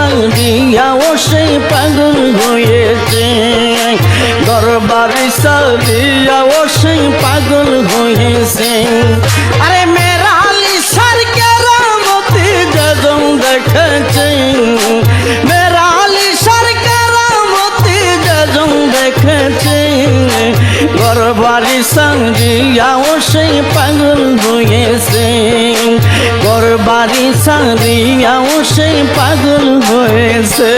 সারিয়াও সে পাগল হয়েছে ঘরবাড়ি সারিয়াও সে পাগল হয়েছে আরে মেরালি সার কেরামতি যখন দেখেছে মেরালি সার কেরামতি যখন দেখেছে ঘরবাড়ি সারিয়াও সে পাগল হয়েছে ঘরবাড়ি সারিয়াও সে পাগল হয়েছে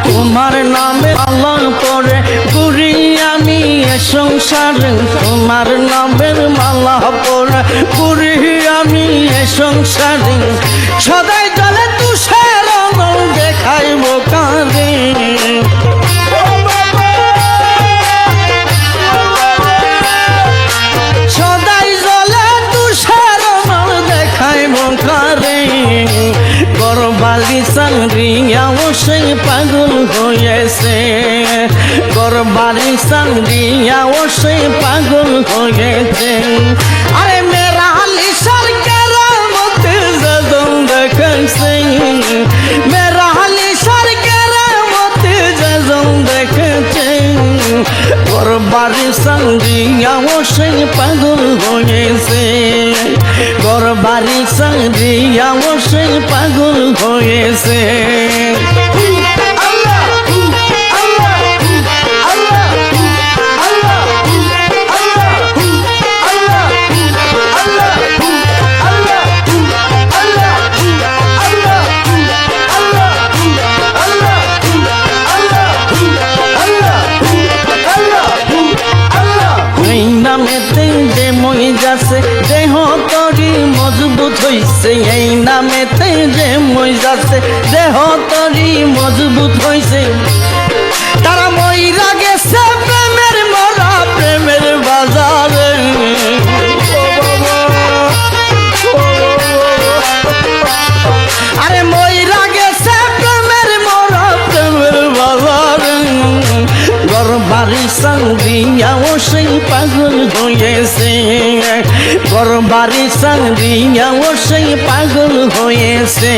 তোমার নামে আল্লাহ পরে ঘুরি আমি সংসার তোমার নামের মালা পরে ঘুরি আমি সংসারে সদাই জলে তুষার দেখাইব কারে সদাই জলে তুষার দেখাইব কারে ঘরবাড়ি সারিয়াও সে পাগল হয়েছে ঘরবাড়ি সারিয়াও সে পাগল হয়েছে আরে মেরালি সার কেরামতি যখন দেখেছে মেরালি সার কেরামতি যখন দেখেছে ঘরবাড়ি সারিয়াও সে পাগল হয়েছে ঘরবাড়ি সারিয়াও সে পাগল হয়েছে দেহ তরি মজবুত হইছে এই নামেতে যে মই যাচ্ছে দেহ তরি মজবুত হইছে তারা মইরা গেছে প্রেমের মরা প্রেমের বাজারে আরে মইরা গেছে প্রেমের মরা প্রেমের বাজারে ঘরবাড়ি সারিয়াও সে পাগল হয়েছে ঘরবাড়ি সারিয়াও সে পাগল হয়েছে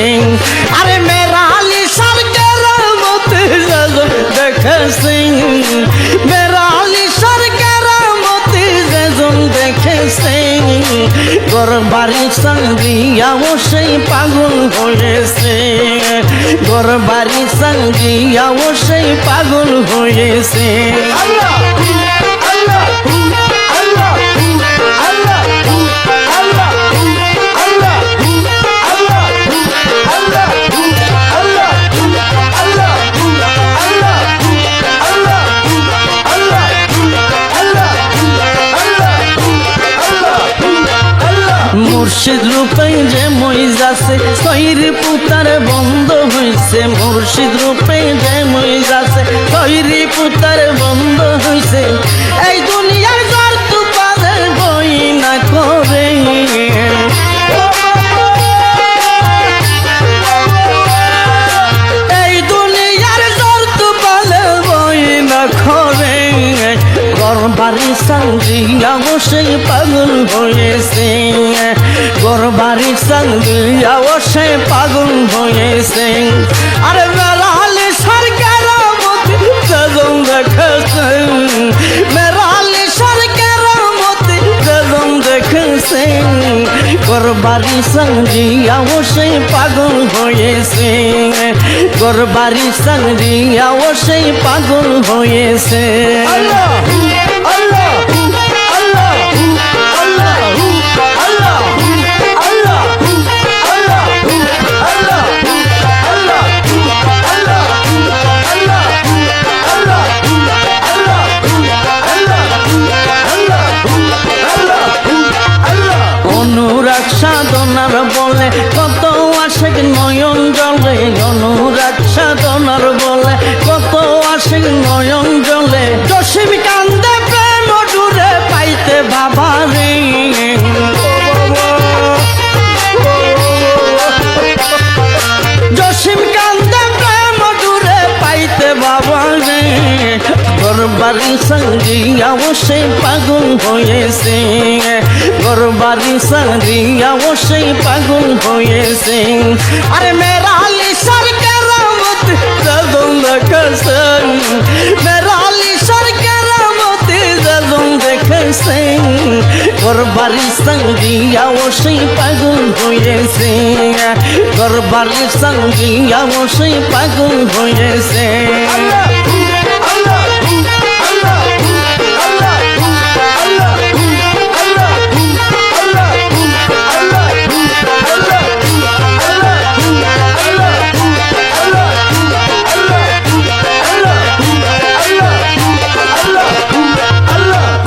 আরে মেরালি সার কেরামতি যখন দেখেছে মেরালি সার কেরামতি যখন দেখেছে ঘরবাড়ি সারিয়াও সে পাগল হয়েছে ঘরবাড়ি সারিয়াও সে পাগল হয়েছে আল্লাহ আল্লাহ আল্লাহ আল্লাহ আল্লাহ আল্লাহ মুর্শিদ রূপে যে মই যাচ্ছে তৈর পুতার বন্ধ হইছে মুর্শিদ রূপে যে মই যাচ্ছে তৈর পুতার বন্ধ হইছে এই দুনিয়ার ঘর তু পাদের বই না করে এই দুনিয়ার ঘর তু পাদের বই না করে ঘরবাড়ি সারিয়াও সে পাগল হয়েছে ঘরবাড়ি সারিয়াও সে পাগল হয়েছে আরে মেরালি সার কেরামতি যখন দেখেছে মেরালি সার কেরামতি যখন দেখেছে ঘরবাড়ি সারিয়াও সে পাগল হয়েছে ঘরবাড়ি সারিয়াও সে পাগল হয়েছে আল্লাহ আল্লাহ আল্লাহ আল্লাহ আল্লাহ আল্লাহ আল্লাহ আল্লাহ অনুরাগ সাধনার বলে কত আশেক নয়ন জলে অনুরাগ সাধনার বলে কত আশেক নয়ন জলে জসিম কান্দে প্রেম ডুরে পাইতে বাবা রে হয়েছে ঘরবাড়ি সারিয়াও সেই পাগল হয়েছে আরে মেরালি সরকার মত যখন দেখেছেন মেরালি সরকার মত যখন দেখেছেন ঘরবাড়ি সারিয়াও সেই পাগল হয়েছে ঘরবাড়ি সারিয়াও সেই পাগল হয়েছে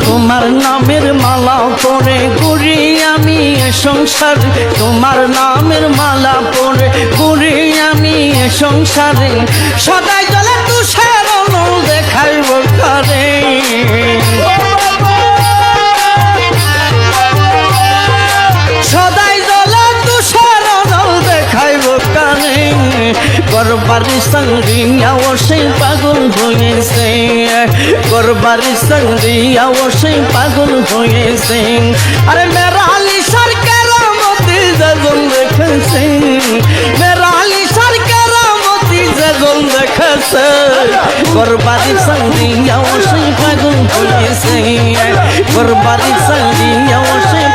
তোমার নামের মালা পরে ঘুরি আমি সংসার তোমার নামের মালা পরে ঘুরি আমি সংসারে সদাই জলে তুষার দেখাইব কারে সদাই জলে তুষার দেখাইব কারে ঘরবাড়ি সঙ্গিয়াও সেই পাগল হয়েছে ঘরবাড়ি সঙ্গিয়াও সেই পাগল হয়েছে আরে মেরালি সরকার মতি যখন দেখেছে মেরালি সরকার মতি যখন দেখেছে ঘরবাড়ি সঙ্গিয়াও সেই পাগল হয়েছে ঘরবাড়ি সঙ্গিয়াও সেই